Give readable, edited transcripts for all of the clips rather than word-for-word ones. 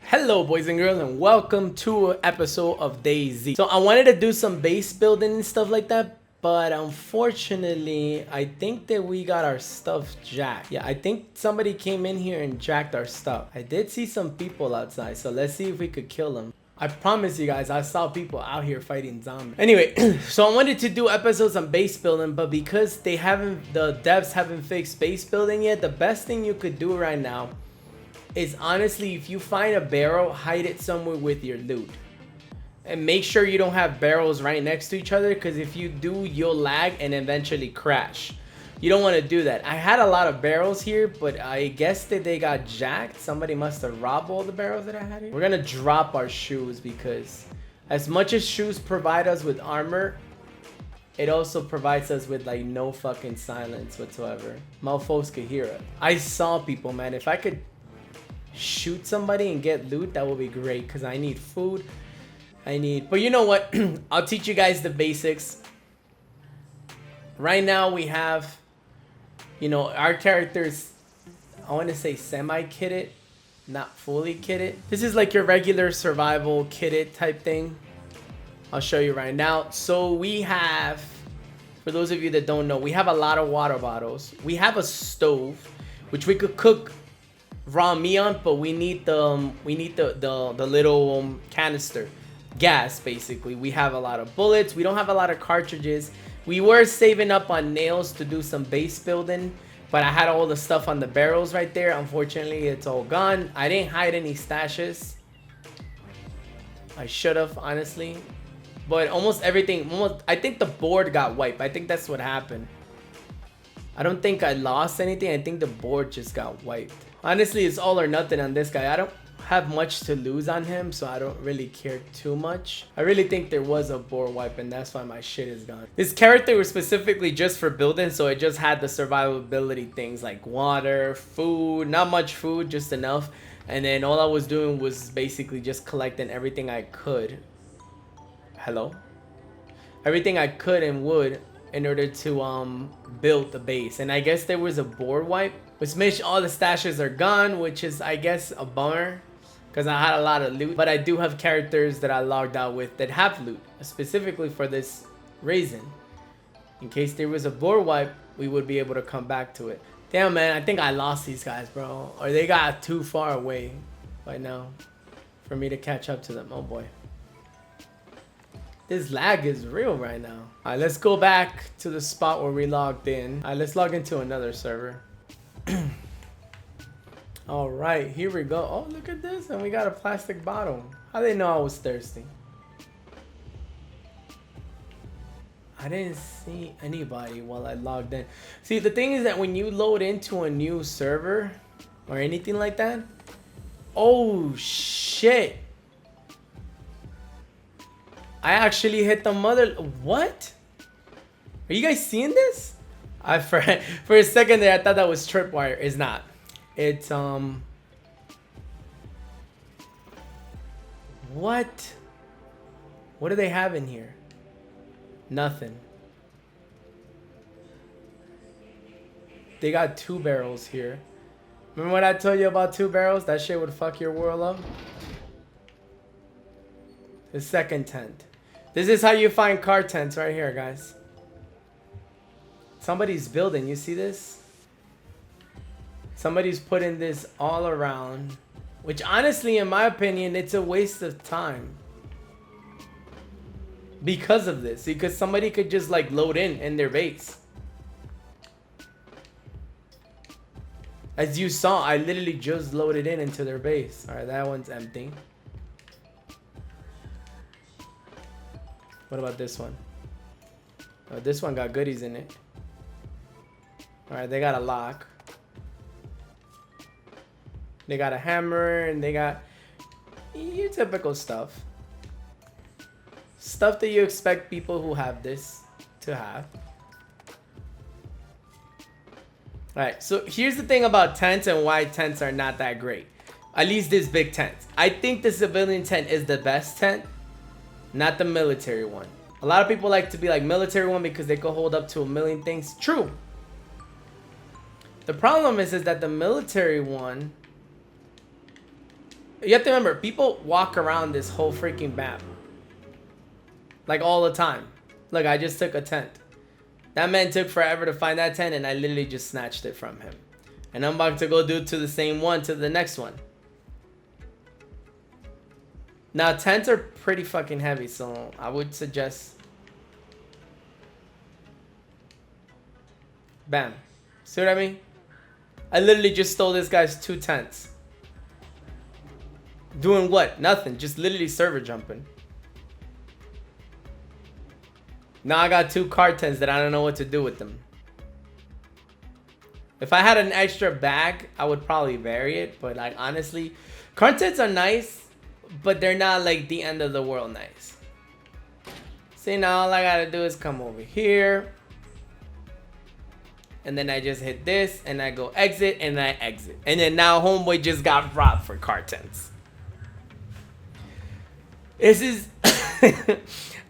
Hello boys and girls, and welcome to an episode of DayZ. So I wanted to do some base building and stuff like that, but unfortunately I think that we got our stuff jacked. Yeah, I think somebody came in here and jacked our stuff. I did see some people outside, so let's see if we could kill them. I promise you guys, I saw people out here fighting zombies. Anyway, so I wanted to do episodes on base building, but because the devs haven't fixed base building yet, the best thing you could do right now is honestly, if you find a barrel, hide it somewhere with your loot. And make sure you don't have barrels right next to each other, because if you do, you'll lag and eventually crash. You don't want to do that. I had a lot of barrels here, but I guess that they got jacked. Somebody must have robbed all the barrels that I had here. We're going to drop our shoes, because as much as shoes provide us with armor, it also provides us with like no fucking silence whatsoever. Motherfuckers could hear us. I saw people, man. If I could shoot somebody and get loot, that would be great, because I need food. But you know what? I'll teach you guys the basics. Right now we have, you know, our characters, I want to say semi-kitted, not fully kitted. This is like your regular survival kitted type thing. I'll show you right now. So we have, for those of you that don't know, we have a lot of water bottles. We have a stove, which we could cook raw meat on, but we need the little canister gas. Basically, we have a lot of bullets. We don't have a lot of cartridges. We were saving up on nails to do some base building, but I had all the stuff on the barrels right there. Unfortunately, it's all gone. I didn't hide any stashes. I should have, honestly, but almost everything, I think the board got wiped. I think that's what happened. I don't think I lost anything. I think the board just got wiped. Honestly, it's all or nothing on this guy. I don't have much to lose on him, so I don't really care too much. I really think there was a board wipe, and that's why my shit is gone. This character was specifically just for building, so it just had the survivability things like water, food, not much food, just enough. And then all I was doing was basically just collecting everything I could. Hello? Everything I could and would in order to build the base. And I guess there was a board wipe, which means all the stashes are gone, which is, I guess, a bummer, because I had a lot of loot. But I do have characters that I logged out with that have loot, specifically for this reason. In case there was a board wipe, we would be able to come back to it. Damn, man, I think I lost these guys, bro. Or they got too far away by now for me to catch up to them. Oh boy. This lag is real right now. All right, let's go back to the spot where we logged in. All right, let's log into another server. All right, here we go. Oh, look at this. And we got a plastic bottle. How they know I was thirsty? I didn't see anybody while I logged in. See, the thing is that when you load into a new server or anything like that, oh shit, I actually hit the mother. What? Are you guys seeing this? For a second there, I thought that was tripwire. It's not. It's what? What do they have in here? Nothing. They got 2 barrels here. Remember what I told you about 2 barrels? That shit would fuck your world up. The second tent. This is how you find car tents right here, guys. Somebody's building. You see this? Somebody's putting this all around, which honestly, in my opinion, it's a waste of time. Because of this. Because somebody could just like load in their base. As you saw, I literally just loaded into their base. Alright, that one's empty. What about this one? Oh, this one got goodies in it. Alright, they got a lock. They got a hammer, and they got your typical stuff. Stuff that you expect people who have this to have. Alright, so here's the thing about tents and why tents are not that great. At least this big tent. I think the civilian tent is the best tent, not the military one. A lot of people like to be like military one because they could hold up to 1,000,000 things. True. The problem is that the military one You have to remember, people walk around this whole freaking map. Like all the time. Look, I just took a tent. That man took forever to find that tent and I literally just snatched it from him. And I'm about to go do to the same one, to the next one. Now, tents are pretty fucking heavy, so I would suggest... Bam. See what I mean? I literally just stole this guy's 2 tents. Doing what? Nothing. Just literally server jumping. Now I got 2 card tents that I don't know what to do with them. If I had an extra bag, I would probably vary it. But like honestly, card tents are nice, but they're not like the end of the world nice. See, now all I gotta do is come over here. And then I just hit this and I go exit and I exit. And then now homeboy just got robbed for card tents. This is,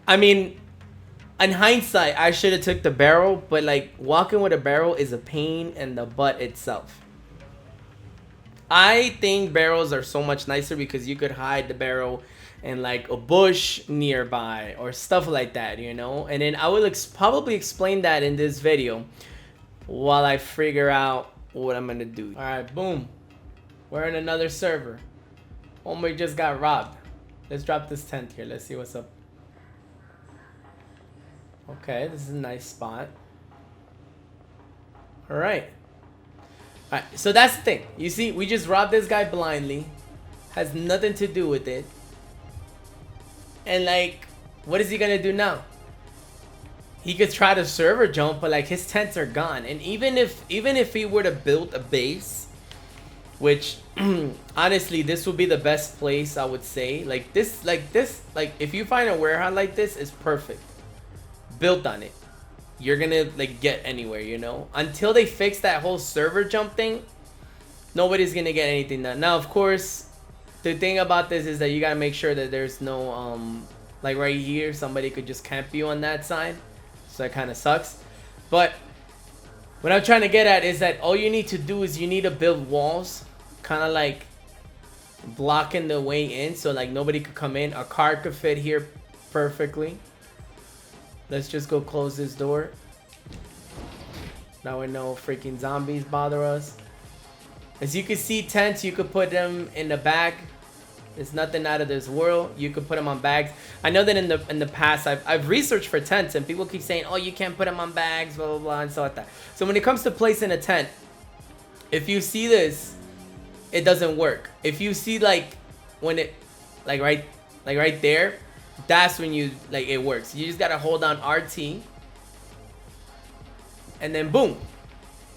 I mean, in hindsight, I should have took the barrel, but like walking with a barrel is a pain in the butt itself. I think barrels are so much nicer because you could hide the barrel in like a bush nearby or stuff like that, you know? And then I will probably explain that in this video while I figure out what I'm gonna do. All right, boom. We're in another server. Homeboy just got robbed. Let's drop this tent here. Let's see what's up. Okay, this is a nice spot. All right. All right, so that's the thing. You see, we just robbed this guy blindly. Has nothing to do with it. And like, what is he gonna do now? He could try to server jump, but like his tents are gone. And even if he were to build a base, which honestly this would be the best place, I would say. Like if you find a warehouse like this, it's perfect. Built on it. You're gonna like get anywhere, you know? Until they fix that whole server jump thing, nobody's gonna get anything done. Now of course, the thing about this is that you gotta make sure that there's no like right here, somebody could just camp you on that side. So that kind of sucks. But what I'm trying to get at is that all you need to do is you need to build walls, kind of like blocking the way in, so like nobody could come in. A car could fit here perfectly. Let's just go close this door. Now we know freaking zombies bother us. As you can see, tents, you could put them in the bag. It's nothing out of this world. You could put them on bags. I know that in the past I've researched for tents and people keep saying, oh, you can't put them on bags, blah blah blah, and so like that. So when it comes to placing a tent, if you see this, it doesn't work. If you see like when it like right there, that's when you like it works. You just gotta hold down RT and then boom,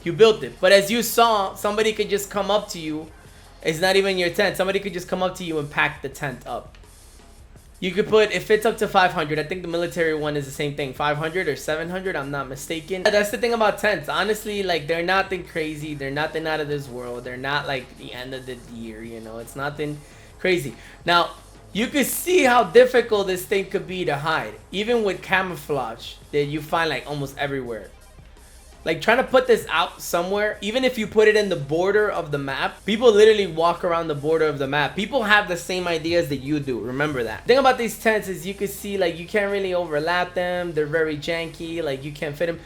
you built it. But as you saw, somebody could just come up to you. It's not even your tent. Somebody could just come up to you and pack the tent up. You could put, it fits up to 500. I think the military one is the same thing, 500 or 700, I'm not mistaken. That's the thing about tents. Honestly, like they're nothing crazy. They're nothing out of this world. They're not like the end of the year, you know. It's nothing crazy. Now, you can see how difficult this thing could be to hide, even with camouflage that you find like almost everywhere. Like trying to put this out somewhere, even if you put it in the border of the map, people literally walk around the border of the map. People have the same ideas that you do. Remember that. The thing about these tents is you can see like you can't really overlap them. They're very janky. Like you can't fit them.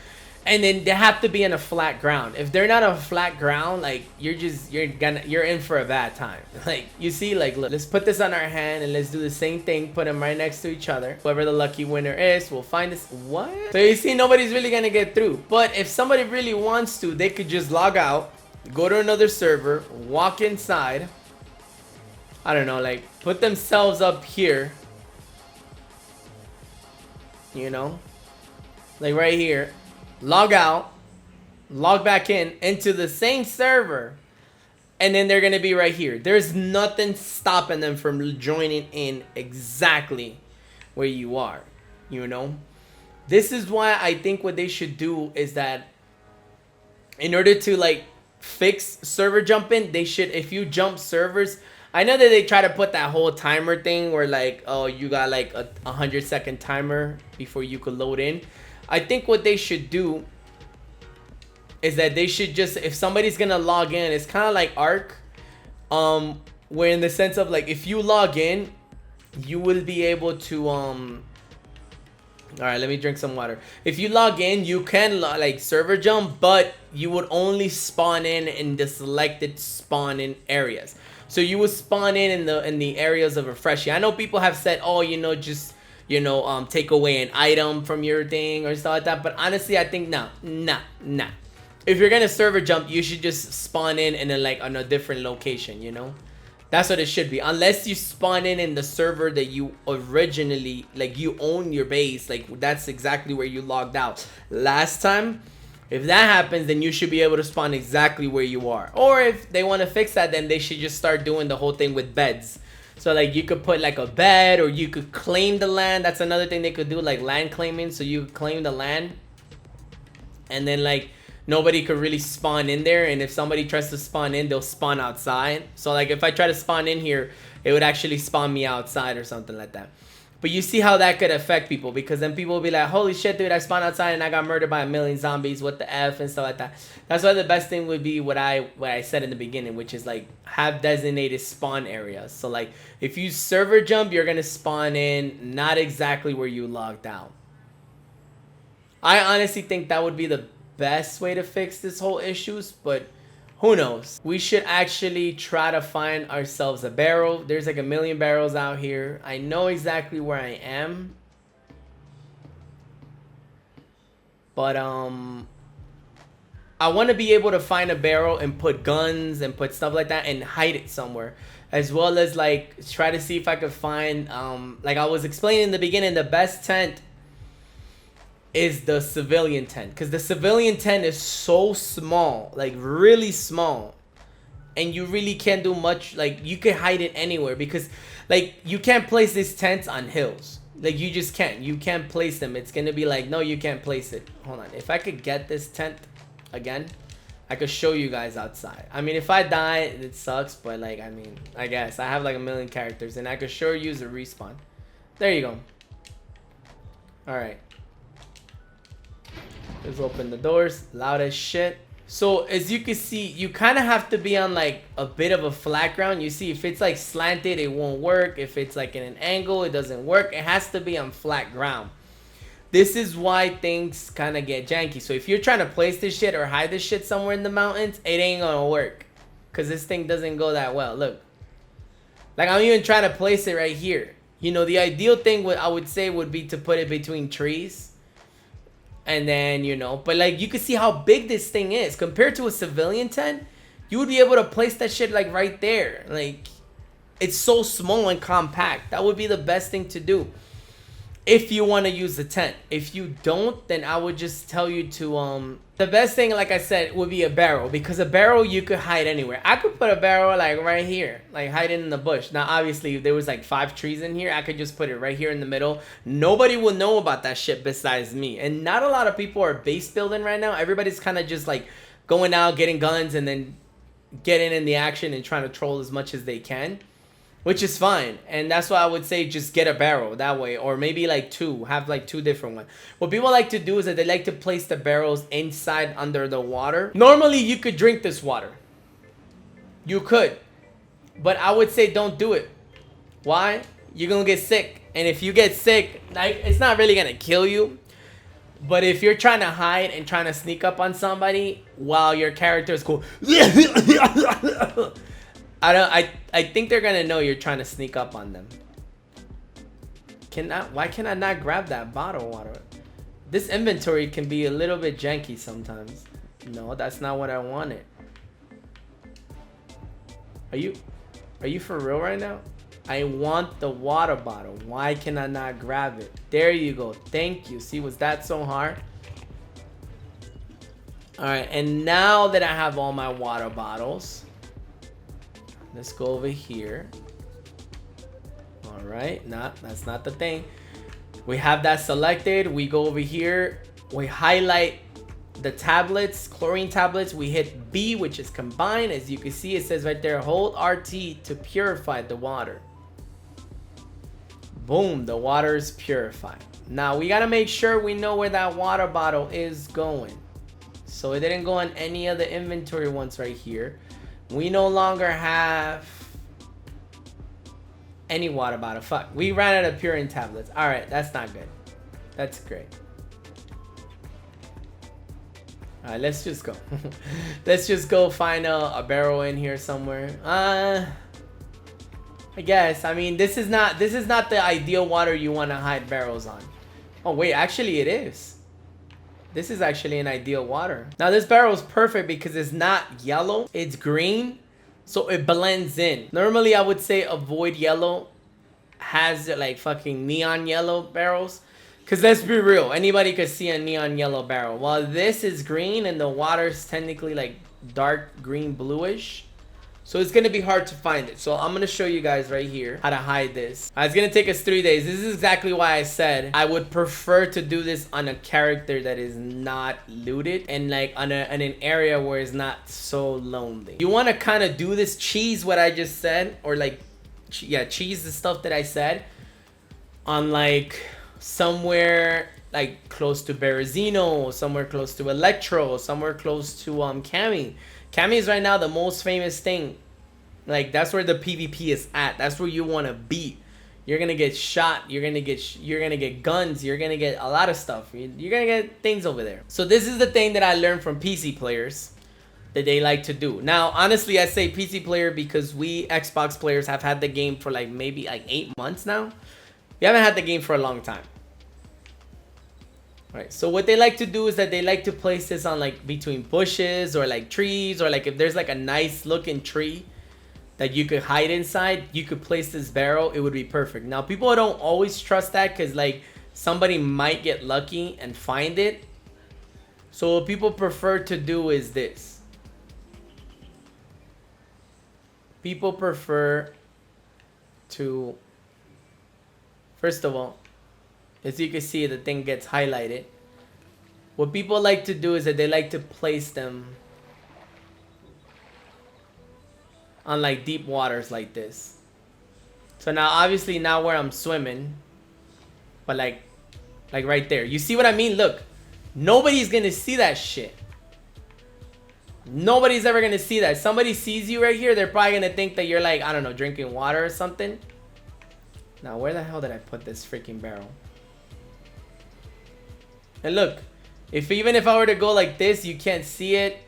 And then they have to be in a flat ground. If they're not on a flat ground, like you're in for a bad time. Like you see, like look, let's put this on our hand and let's do the same thing. Put them right next to each other. Whoever the lucky winner is, will find this. What? So you see, nobody's really gonna get through. But if somebody really wants to, they could just log out, go to another server, walk inside. I don't know, like put themselves up here. You know, like right here. Log out, log back in into the same server, and then they're gonna be right here. There's nothing stopping them from joining in exactly where you are, you know. This is why I think what they should do is that in order to like fix server jumping, they should, if you jump servers, I know that they try to put that whole timer thing where like, oh, you got like a 100-second timer before you could load in. I think what they should do is that they should just, if somebody's gonna log in, it's kind of like Ark. where in the sense of like, if you log in, you will be able to all right, let me drink some water. If you log in, you can like server jump, but you would only spawn in the selected spawn in areas. So you would spawn in the areas of refreshing. I know people have said, oh, you know, just, you know, take away an item from your thing or stuff like that. But honestly, I think nah. If you're gonna server jump, you should just spawn in a, like, on a different location, you know? That's what it should be. Unless you spawn in the server that you originally, like, you own your base, like that's exactly where you logged out last time. If that happens, then you should be able to spawn exactly where you are. Or if they want to fix that, then they should just start doing the whole thing with beds. So like you could put like a bed, or you could claim the land. That's another thing they could do, like land claiming. So you could claim the land, and then like nobody could really spawn in there, and if somebody tries to spawn in, they'll spawn outside. So like if I try to spawn in here, it would actually spawn me outside or something like that. But you see how that could affect people, because then people will be like, holy shit, dude, I spawned outside and I got murdered by a million zombies, what the F, and stuff like that. That's why the best thing would be what I said in the beginning, which is like have designated spawn areas. So like if you server jump, you're gonna spawn in not exactly where you logged out. I honestly think that would be the best way to fix this whole issues, but who knows. We should actually try to find ourselves a barrel. There's like a million barrels out here. I know exactly where I am, but I want to be able to find a barrel and put guns and put stuff like that and hide it somewhere, as well as like try to see if I could find like I was explaining in the beginning, the best tent is the civilian tent, because the civilian tent is so small, like really small, and you really can't do much. Like you can hide it anywhere, because like you can't place these tents on hills. Like you just can't place them. It's gonna be like, no, you can't place it. Hold on, if I could get this tent again, I could show you guys outside. I mean, if I die, it sucks, but like, I mean, I guess I have like a million characters and I could sure use a respawn. There you go. All right, let's open the doors. Loud as shit. So as you can see, you kind of have to be on like a bit of a flat ground. You see, if it's like slanted, it won't work. If it's like in an angle, it doesn't work. It has to be on flat ground. This is why things kind of get janky. So if you're trying to place this shit or hide this shit somewhere in the mountains, it ain't gonna work, because this thing doesn't go that well. Look, like I'm even trying to place it right here. You know, the ideal thing I would say would be to put it between trees. And then, you know, but like you can see how big this thing is compared to a civilian tent. You would be able to place that shit like right there. Like it's so small and compact. That would be the best thing to do if you want to use the tent. If you don't, then I would just tell you to the best thing, like I said, would be a barrel, because a barrel you could hide anywhere. I could put a barrel like right here, like hide it in the bush. Now obviously if there was like 5 trees in here, I could just put it right here in the middle. Nobody will know about that shit besides me, and not a lot of people are base building right now. Everybody's kind of just like going out, getting guns, and then getting in the action and trying to troll as much as they can, which is fine. And that's why I would say just get a barrel that way, or maybe like 2, have like 2 different ones. What people like to do is that they like to place the barrels inside under the water. Normally you could drink this water, you could, but I would say don't do it. Why? You're gonna get sick, and if you get sick, like, it's not really gonna kill you, but if you're trying to hide and trying to sneak up on somebody while your character is cool, I think they're gonna know you're trying to sneak up on them. Why can I not grab that bottle of water? This inventory can be a little bit janky sometimes. No, that's not what I wanted. Are you for real right now? I want the water bottle. Why can I not grab it? There you go. Thank you. See, was that so hard? All right, and now that I have all my water bottles, let's go over here. All right, that's not the thing. We have that selected. We go over here. We highlight the tablets, chlorine tablets. We hit B, which is combine. As you can see, it says right there, hold RT to purify the water. Boom, the water is purified. Now we gotta make sure we know where that water bottle is going. So it didn't go on any of the inventory ones right here. We no longer have any water bottle. Fuck, we ran out of Purine tablets. All right, that's not good. That's great. All right, let's just go. Let's just go find a barrel in here somewhere. I guess. I mean, this is not the ideal water you want to hide barrels on. Oh wait, actually it is. This is actually an ideal water. Now this barrel is perfect because it's not yellow, it's green, so it blends in. Normally I would say avoid yellow, has like fucking neon yellow barrels. Cause let's be real, anybody could see a neon yellow barrel. While this is green and the water's technically like dark green bluish. So it's gonna be hard to find it. So I'm gonna show you guys right here how to hide this. It's gonna take us 3 days. This is exactly why I said I would prefer to do this on a character that is not looted and like on an area where it's not so lonely. You wanna kind of do this, cheese what I just said, or like, yeah, cheese the stuff that I said on like somewhere like close to Berezino, somewhere close to Electro, somewhere close to Cami. Cami is right now the most famous thing. Like that's where the PvP is at. That's where you want to be. You're gonna get shot. You're gonna get guns. You're gonna get a lot of stuff. You're gonna get things over there. So this is the thing that I learned from PC players that they like to do. Now, honestly, I say PC player because we Xbox players have had the game for like maybe like 8 months now. We haven't had the game for a long time. Right, so what they like to do is that they like to place this on like between bushes or like trees, or like if there's like a nice looking tree that you could hide inside, you could place this barrel. It would be perfect. Now people don't always trust that because like somebody might get lucky and find it. So what people prefer to do is this. People prefer to, first of all, as you can see, the thing gets highlighted. What people like to do is that they like to place them on like deep waters like this. So now obviously now where I'm swimming, but like right there. You see what I mean? Look, nobody's gonna see that shit. Nobody's ever gonna see that. Somebody sees you right here, they're probably gonna think that you're like, I don't know, drinking water or something. Now where the hell did I put this freaking barrel? And look, even if I were to go like this, you can't see it.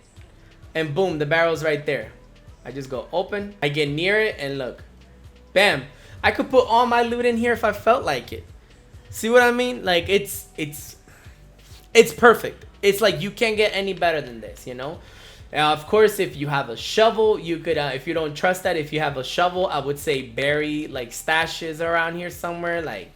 And boom, the barrel's right there. I just go open, I get near it, and look. Bam. I could put all my loot in here if I felt like it. See what I mean? Like it's perfect. It's like you can't get any better than this, you know? Now, of course, if you have a shovel, you could, if you don't trust that, if you have a shovel, I would say bury like stashes around here somewhere, like,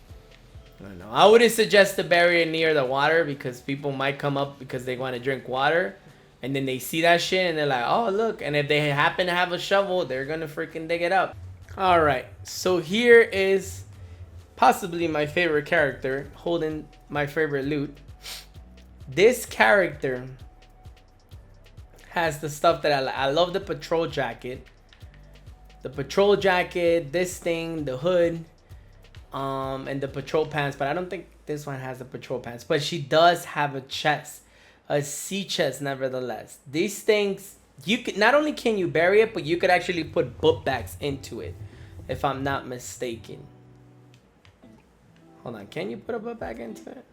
I don't know. I wouldn't suggest to bury it near the water because people might come up because they want to drink water. And then they see that shit and they're like, oh, look. And if they happen to have a shovel, they're going to freaking dig it up. All right. So here is possibly my favorite character holding my favorite loot. This character has the stuff that I love. The patrol jacket. The patrol jacket, this thing, the hood. And the patrol pants, but I don't think this one has the patrol pants. But she does have a chest, a sea chest, nevertheless. These things, you could not only can you bury it, but you could actually put book bags into it, if I'm not mistaken. Hold on, can you put a book bag into it?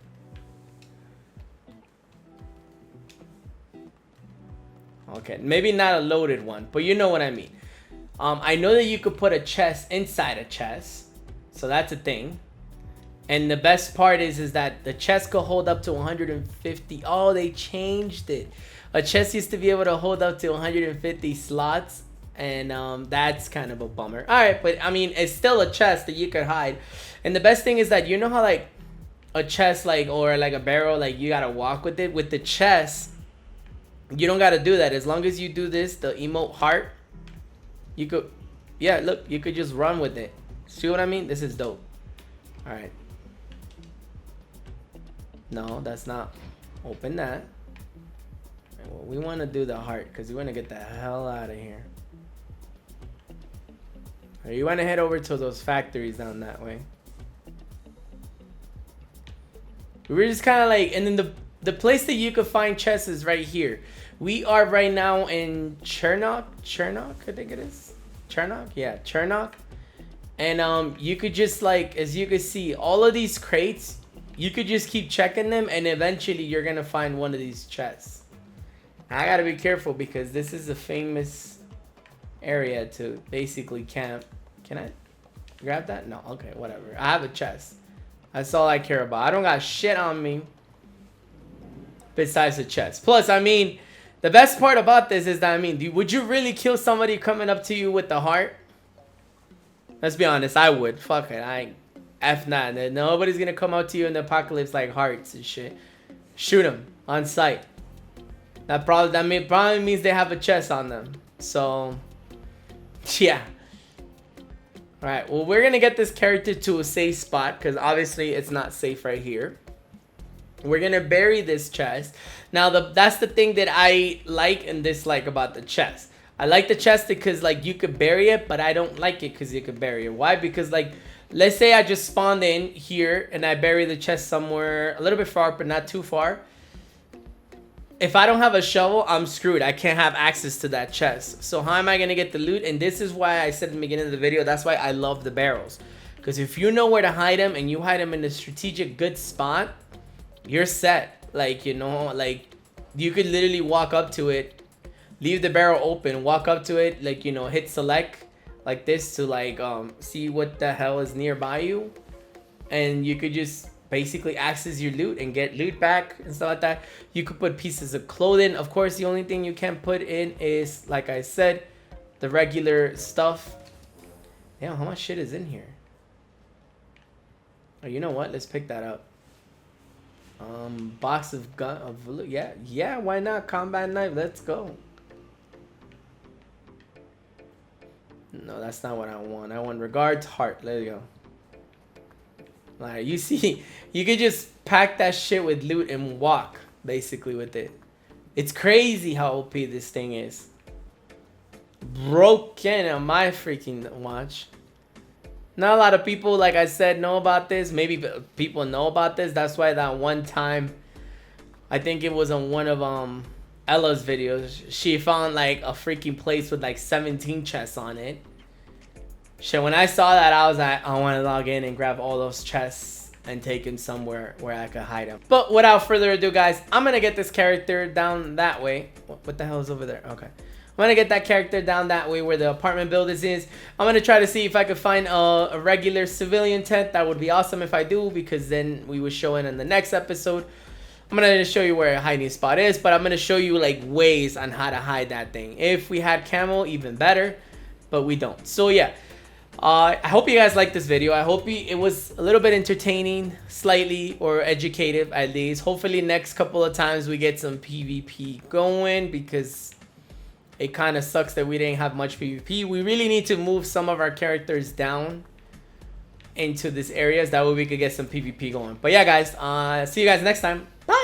Okay, maybe not a loaded one, but you know what I mean. I know that you could put a chest inside a chest. So that's a thing. And the best part is that the chest could hold up to 150. Oh, they changed it. A chest used to be able to hold up to 150 slots. And that's kind of a bummer. All right, but I mean, it's still a chest that you could hide. And the best thing is that you know how like a chest like or like a barrel, like you got to walk with it. With the chest, you don't got to do that. As long as you do this, the emote heart, you could, yeah, look, you could just run with it. See what I mean? This is dope. All right. No, that's not. Open that. Right, well, we want to do the heart because we want to get the hell out of here. Right, you want to head over to those factories down that way. We were just kind of like, and then the place that you could find chests is right here. We are right now in Chernock, I think it is. Chernock? Yeah, Chernock. And you could just like, as you can see, all of these crates, you could just keep checking them, and eventually you're gonna find one of these chests. I gotta be careful because this is a famous area to basically camp. Can I grab that? No, okay, whatever. I have a chest. That's all I care about. I don't got shit on me besides the chest. Plus, I mean, the best part about this is that, I mean, would you really kill somebody coming up to you with the heart? Let's be honest, I would. Fuck it, I ain't F not. Nobody's gonna come out to you in the apocalypse like hearts and shit. Shoot them on sight. That probably means they have a chest on them. So, yeah. Alright, well, we're gonna get this character to a safe spot because obviously it's not safe right here. We're gonna bury this chest. Now, that's the thing that I like and dislike about the chest. I like the chest because, like, you could bury it, but I don't like it because you could bury it. Why? Because, like, let's say I just spawned in here and I bury the chest somewhere a little bit far, but not too far. If I don't have a shovel, I'm screwed. I can't have access to that chest. So how am I going to get the loot? And this is why I said in the beginning of the video, that's why I love the barrels. Because if you know where to hide them and you hide them in a strategic good spot, you're set. Like, you know, like, you could literally walk up to it, leave the barrel open, walk up to it, like, you know, hit select like this to, like, see what the hell is nearby you. And you could just basically access your loot and get loot back and stuff like that. You could put pieces of clothing. Of course, the only thing you can't put in is, like I said, the regular stuff. Damn, how much shit is in here? Oh, you know what? Let's pick that up. Box of gun. Yeah, why not? Combat knife. Let's go. No, that's not what I want. I want regards heart. There you go. Like, you see, you could just pack that shit with loot and walk basically with it. It's crazy how OP this thing is. Broken on my freaking watch. Not a lot of people, like I said, know about this. Maybe people know about this. That's why that one time, I think it was on one of Ella's videos, she found like a freaking place with like 17 chests on it. Shit, when I saw that, I was like, I want to log in and grab all those chests and take them somewhere where I could hide them. But without further ado, guys, I'm going to get this character down that way. What the hell is over there? Okay. I'm going to get that character down that way where the apartment buildings is. I'm going to try to see if I could find a regular civilian tent. That would be awesome if I do, because then we would show it in the next episode. I'm going to show you where a hiding spot is, but I'm going to show you like ways on how to hide that thing. If we had camo, even better, but we don't. So yeah. I hope you guys liked this video. I hope it was a little bit entertaining, slightly, or educative at least. Hopefully next couple of times we get some PvP going, because it kind of sucks that we didn't have much PvP. We really need to move some of our characters down into these areas. That way we could get some PvP going. But yeah, guys, see you guys next time. Bye!